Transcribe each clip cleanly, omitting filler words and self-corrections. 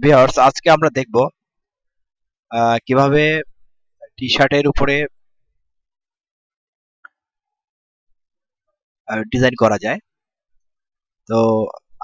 Viewers, আজকে আমরা দেখব কিভাবে টি-শার্টের উপরে ডিজাইন করা যায়। তো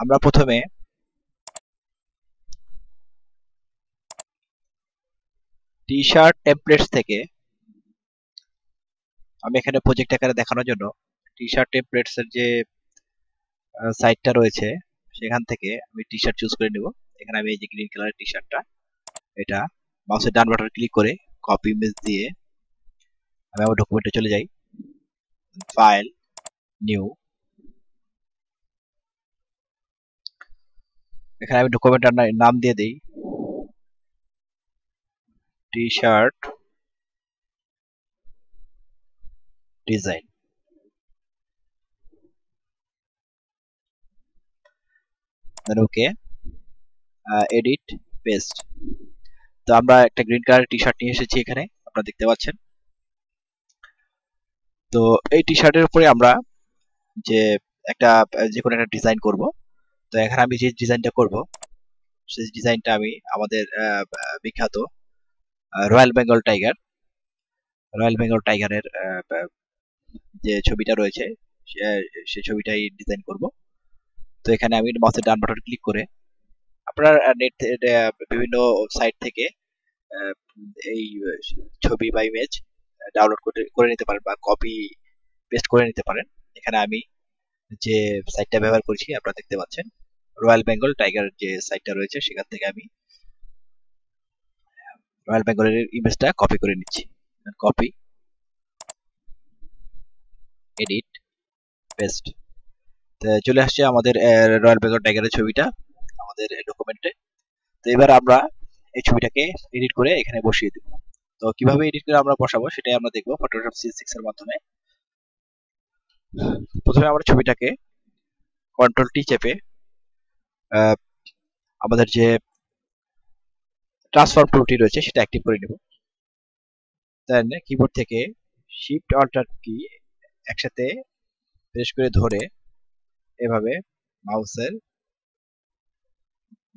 আমরা প্রথমে টি-শার্ট টেমপ্লেটস থেকে, আমি এখানে প্রজেক্ট আকারে দেখানোর জন্য টি-শার্ট টেমপ্লেটস এর যে সাইটটা রয়েছে সেখান থেকে আমি টি-শার্ট চুজ করে নেব। এখানে আমি এই যে গ্রিন কালারের টি-শার্টটা, এটা মাউসের ডান বাটন ক্লিক করে কপি ইমেজ দিয়ে আমি আমার ডকুমেন্টে চলে যাই, ফাইল, নিউ। এখানে আমি ডকুমেন্টের নাম দিয়ে দিই টি-শার্ট ডিজাইন। দেন ওকে, এডিট, পেস্ট। তো আমরা একটা গ্রিন কালারের টি-শার্ট নিয়ে এসেছি, এখানে আপনারা দেখতে পাচ্ছেন। তো এই টি-শার্টের উপরে আমরা যে কোনো একটা ডিজাইন করব। তো এখানে আমি যে ডিজাইনটা করব সেই ডিজাইনটা আমি আমাদের বিখ্যাত রয়্যাল বেঙ্গল টাইগারের যে ছবিটা রয়েছে সেই ছবিটাই ডিজাইন করব। তো এখানে আমি মাউসের ডান বাটন ক্লিক করে, আপনার নেট বিভিন্ন সাইট থেকে এই ছবি বা ইমেজ ডাউনলোড করে নিতে পারেন বা কপি পেস্ট করে নিতে পারেন। এখানে আমি যে সাইটটা ব্যবহার করছি আপনারা দেখতে পাচ্ছেন, রয়্যাল বেঙ্গল টাইগার যে সাইটটা রয়েছে সেখান থেকে আমি রয়্যাল বেঙ্গলের ইমেজটা কপি করে নিচ্ছি। Copy, edit, paste. চলে আসছে আমাদের রয়্যাল বেঙ্গল টাইগারের ছবিটা আমাদের ডকুমেন্টে। তো এবার আমরা এই ছবিটাকে এডিট করে এখানে বসিয়ে দেব। তো কিভাবে এডিট করে আমরা বসাবো সেটাই আমরা দেখবো ফটোশপ C6 এর মাধ্যমে। প্রথমে আমরা ছবিটাকে কন্ট্রোল টি চেপে আমাদের যে ট্রান্সফর্ম টুলটি রয়েছে সেটা অ্যাক্টিভ করে নেব। দেন কিবোর্ড থেকে শিফট অল্টার কি একসাথে প্রেস করে ধরে এভাবে মাউসের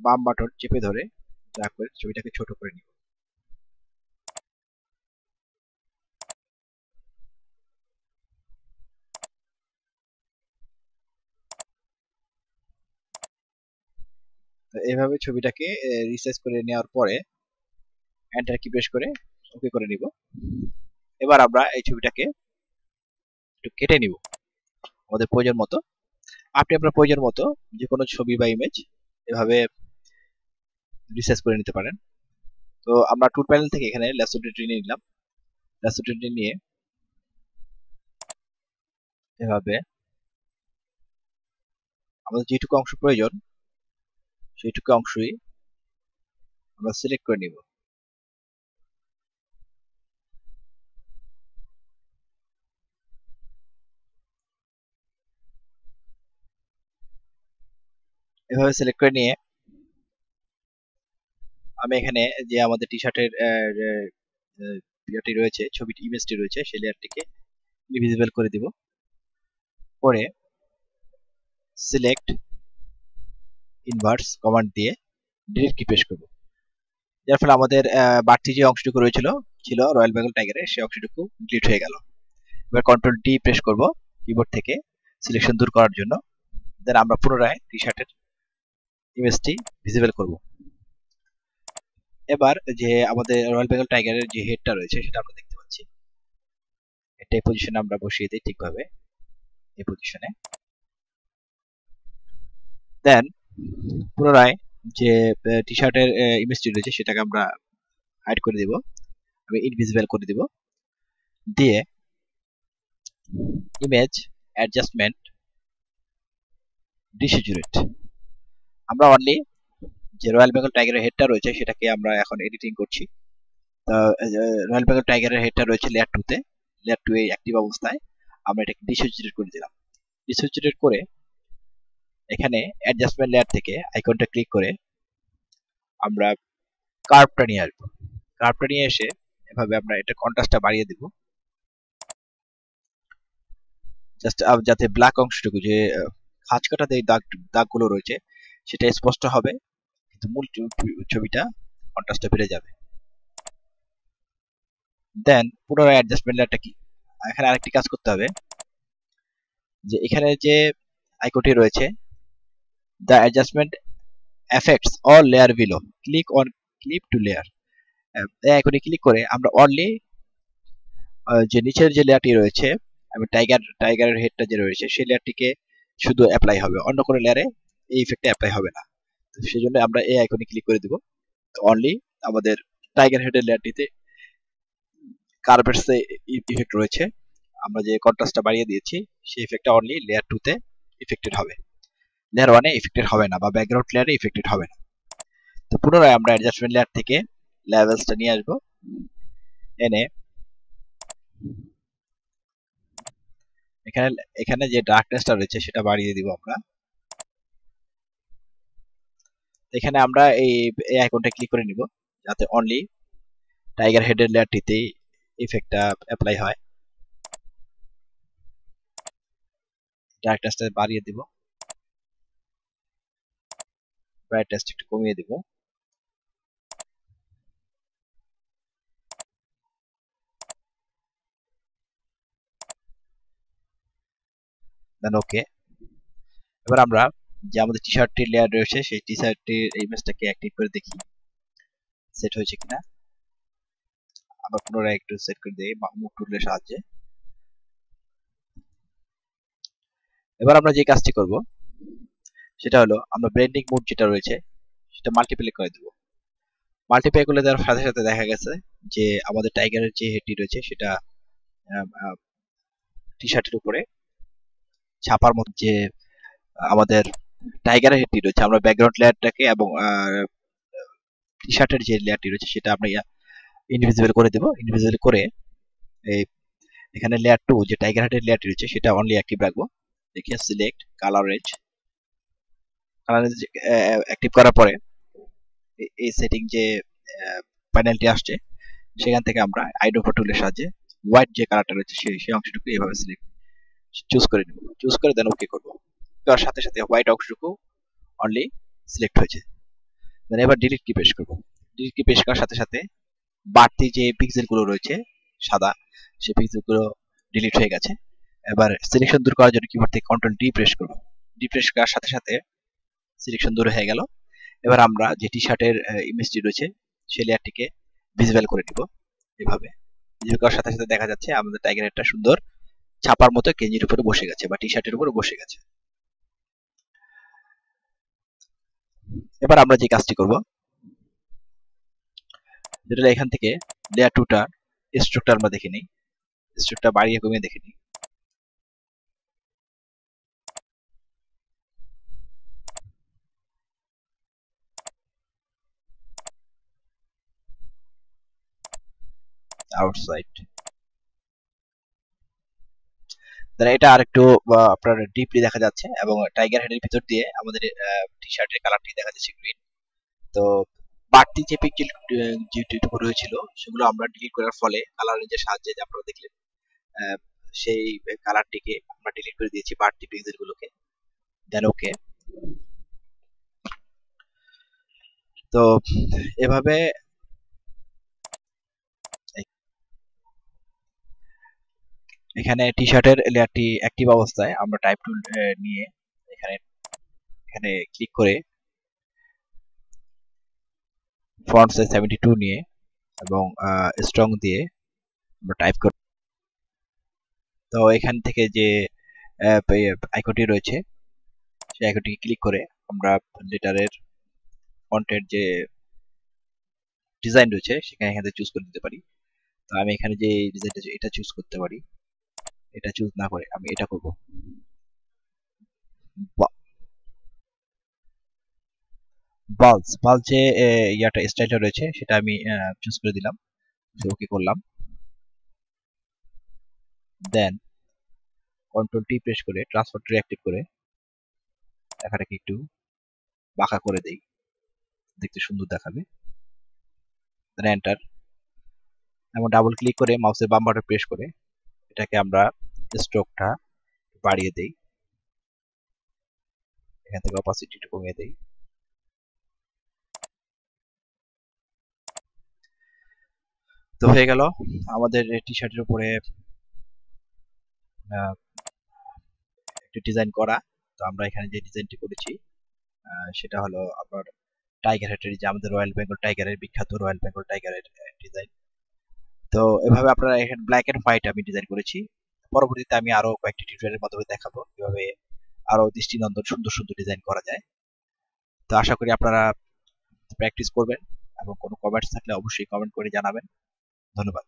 বাম বাটন চেপে ধরে ড্র্যাগ করে ছবিটাকে ছোট করে নিব। তো এইভাবে ছবিটাকে রিসাইজ করে নেওয়ার পরে এন্টার কি প্রেস করে ওকে করে নিব। এবার আমরা এই ছবিটাকে একটু কেটে নিব আমাদের প্রয়োজন মতো। আপনি আপনার প্রয়োজন মতো যে কোনো ছবি বা ইমেজ এভাবে রিসাইজ করে নিতে পারেন। তো আমরা টুল প্যানেল থেকে এখানে ল্যাসো টুলটি নিয়ে নিলাম। ল্যাসো টুলটি নিয়ে এভাবে আমাদের যেটুকু অংশ প্রয়োজন সেইটুকু অংশই আমরা সিলেক্ট করে নিব। এভাবে সিলেক্ট করে নিয়ে আমি এখানে যে আমাদের টি-শার্টের ইয়েটি রয়েছে, ছবিটি ইমেজটি রয়েছে সেই লেয়ারটিকে ইনভিজিবল করে দিব। পরে সিলেক্ট ইনভার্স কমান্ড দিয়ে ডিলিট কি প্রেস করব। যার ফলে আমাদের বাড়তি যে অংশটুকু ছিল রয়্যাল বেঙ্গল টাইগারের সেই অংশটুকু ডিলিট হয়ে গেল। এবার কন্ট্রোল ডি প্রেস করব কিবোর্ড থেকে সিলেকশন দূর করার জন্য। দেন আমরা পুনরায় টি-শার্টের ইমেজটি ভিজিবল করব। এবার যে আমাদের রয়্যাল বেঙ্গল টাইগারের যে হেডটা রয়েছে সেটা আমরা দেখতে পাচ্ছি। এটা এই পজিশনে আমরা বসিয়ে দিই ঠিকভাবে, এই পজিশনে। দেন পুনরায় যে টি-শার্টের ইমেজটি রয়েছে সেটাকে আমরা হাইড করে দিব, আমি ইনভিজিবল করে দিব। দিয়ে ইমেজ অ্যাডজাস্টমেন্ট ডিস্যাচুরেট, আমরা অনলি যে রয়্যাল বেঙ্গল টাইগারের হেডটা রয়েছে সেটাকে আমরা এখন এডিটিং করছি। রয়্যাল বেঙ্গল টাইগারের হেডটা রয়েছে লেয়ার 2 তে, লেয়ার 2 এ অ্যাক্টিভ অবস্থায় আমরা এটাকে ডিস্যাচুরেট করে দিলাম। ডিস্যাচুরেট করে এখানে অ্যাডজাস্টমেন্ট লেয়ার থেকে আইকনটা ক্লিক করে আমরা কার্ভটা নিয়ে আসবো। কার্ভটা নিয়ে এসে এভাবে আমরা এটা কন্ট্রাস্টটা বাড়িয়ে দিব, জাস্ট যাতে ব্ল্যাক অংশটুকু যে খাঁজ কাটা দাগগুলো রয়েছে সেটা স্পষ্ট হবে, কিন্তু মূল ছবিটা কন্ট্রাস্টটা বেড়ে যাবে। দেন পুনরায় অ্যাডজাস্টমেন্ট লেয়ারটা কি, এখানে আরেকটি কাজ করতে হবে, যে এখানে যে আইকনটি রয়েছে the adjustment effects all layer below, click on clip to layer, এই আইকনে ক্লিক করে আমরা অনলি যে নিচের যে লেয়ারটি রয়েছে, আমি টাইগারের হেডটা যে রয়েছে সেই লেয়ারটিকে শুধু অ্যাপ্লাই হবে, অন্য কোনো লেয়ারে এই ইফেক্টটা অ্যাপ্লাই হবে না। তো সেই জন্য আমরা এই আইকনে ক্লিক করে দিব, তো অনলি আমাদের টাইগার হেডের লেয়ারটিতে কার্ভেটস ইফেক্ট রয়েছে, আমরা যে কন্ট্রাস্টটা বাড়িয়ে দিয়েছি সেই ইফেক্টটা অনলি লেয়ার 2 তে ইফেক্টেড হবে, লেয়ার 1 এ ইফেক্টেড হবে না, বা ব্যাকগ্রাউন্ড লেয়ারে ইফেক্টেড হবে না। তো পুনরায় আমরা অ্যাডজাস্টমেন্ট লেয়ার থেকে লেভেলসটা নিয়ে আসবো, এনে এখানে এখানে যে ডার্কনেসটা রয়েছে সেটা বাড়িয়ে দিব আমরা। এখানে আমরা এই আইকনটা ক্লিক করে নিব যাতে অনলি টাইগার হেডের লেয়ারটিতে ইফেক্টটা অ্যাপ্লাই হয়। ডার্কনেসটা বাড়িয়ে দিব, ব্রাইটনেসটা একটু কমিয়ে দিব, দেন ওকে। এবার আমরা যে আমাদের টি শার্টটির লেয়ার রয়েছে সেই টি শার্টটির ইমেজটাকে অ্যাক্টিভ করে দেখি সেট হয়েছে কিনা। আবার পুনরায় একটু সেট করে দিই মুভ টুলের সাহায্যে। এবার আমরা যে কাজটি করব সেটা হলো আমরা ব্লেন্ডিং মোড যেটা রয়েছে সেটা মাল্টিপ্লাই করে দেব। মাল্টিপ্লাই করলে দেওয়ার সাথে সাথে দেখা গেছে যে আমাদের টাইগারের যে হেডটি রয়েছে সেটা টি শার্টের উপরে ছাপার মতো, যে আমাদের টাইগারের হেডটি রয়েছে আমরা ব্যাকগ্রাউন্ড লেয়ারটাকে এবং টি শার্টের যে লেয়ারটি রয়েছে সেটা আমরা ইনভিজিবল করে দেব। ইনভিজিবল করে এই এখানে লেয়ার 2 যে টাইগার হেডের লেয়ারটি রয়েছে সেটা অনলি অ্যাক্টিভ রাখবো। দেখি select colour range, colour range active করার পরে এই সেটিং যে প্যানেলটি আসছে সেখান থেকে আমরা আইডোফো টুলের সাহায্যে হোয়াইট যে কালারটা রয়েছে সেই অংশটুকু এইভাবে সিলেক্ট চুজ করে নেব, চুজ করে দেন ওকে করব। তার সাথে সাথে হোয়াইট অংশটুকু অনলি সিলেক্ট হয়েছে। দেন এবার ডিলিট কি প্রেস করব। ডিলিট কি প্রেস করার সাথে সাথে বাড়তি যে পিক্সেলগুলো রয়েছে সাদা সেই পিক্সেলগুলো ডিলিট হয়ে গেছে। এবার সিলেকশন দূর করার জন্য কিবোর্ড থেকে কন্ট্রোল ডি প্রেস করব। ডি প্রেস করার সাথে সাথে সিলেকশন দূর হয়ে গেল। এবার আমরা যে টি শার্টের ইমেজটি রয়েছে সেই লেয়ারটিকে ভিজিবল করে নিব। এভাবে ভিজিবল করার সাথে সাথে দেখা যাচ্ছে আমাদের টাইগার হেডটা সুন্দর ছাপার মতো গেঞ্জির উপরে বসে গেছে বা টি শার্টের উপরে বসে গেছে। এবার আমরা যে কাজটি করব যেটা এখান থেকে লেয়ার 2টা স্ট্রোকটা আমরা দেখে নিই, স্ট্রোকটা বাড়িয়ে কমিয়ে দেখে নিই। আউটসাইড এটা আরেকটু আপনার ডিপলি দেখা যাচ্ছে এবং টাইগার হেডের ভিতর দিয়ে আমাদের টি শার্টের কালারটি দেখা যাচ্ছে গ্রিন। তো বাড়তি যে পিক্সেল যেটুকু রয়েছিল সেগুলো আমরা ডিলিট করার ফলে কালার রেঞ্জের সাহায্যে যে আপনারা দেখলেন সেই কালারটিকে আমরা ডিলিট করে দিয়েছি বাড়তি পিক্সেল গুলোকে। দেন ওকে। তো এভাবে এখানে টি শার্টের লেয়ারটি অ্যাক্টিভ অবস্থায় আমরা টাইপ টুল নিয়ে এখানে এখানে ক্লিক করে ফন্ট সাইজ 72 নিয়ে এবং স্ট্রং দিয়ে আমরা টাইপ করি। তো এখান থেকে যে আইকনটি রয়েছে সেই আইকনটিকে ক্লিক করে আমরা লেটারের ফন্টের যে ডিজাইন রয়েছে সেখানে এখান থেকে চুজ করে দিতে পারি। তো আমি এখানে যে ডিজাইনটা এটা চুজ করতে পারি, এটা চুজ না করে আমি এটা করব। বালস যে ইয়াটা স্টাইলটা রয়েছে সেটা আমি চুজ করে দিলাম, ওকে করলাম। দেন কন্ট্রোল টি প্রেস করে ট্রান্সফার ট্রি অ্যাক্টিভ করে লেখাটাকে একটু বাঁকা করে দেই, দেখতে সুন্দর দেখাবে। Then enter. এবং ডাবল ক্লিক করে মাউসের বাম বাটন প্রেস করে এটাকে আমরা স্ট্রোকটা বাড়িয়ে দেই, এখান থেকে অপাসিটি একটু কমিয়ে দেই। তো হয়ে গেল আমাদের টি শার্টের উপরে একটি ডিজাইন করা। তো আমরা এখানে যে ডিজাইনটি করেছি সেটা হলো আপনার টাইগার হেটের, যে আমাদের রয়্যাল বেঙ্গল টাইগারের, বিখ্যাত রয়্যাল বেঙ্গল টাইগারের ডিজাইন। তো এভাবে আপনারা এখানে ব্ল্যাক এন্ড হোয়াইট আমি ডিজাইন করেছি। পরবর্তীতে আমি আরো কয়েকটি টিউটোরিয়ালের মাধ্যমে দেখাবো কিভাবে আরো দৃষ্টিনন্দন সুন্দর সুন্দর ডিজাইন করা যায়। তো আশা করি আপনারা প্র্যাকটিস করবেন এবং কোনো কমেন্টস থাকলে অবশ্যই কমেন্ট করে জানাবেন। ধন্যবাদ।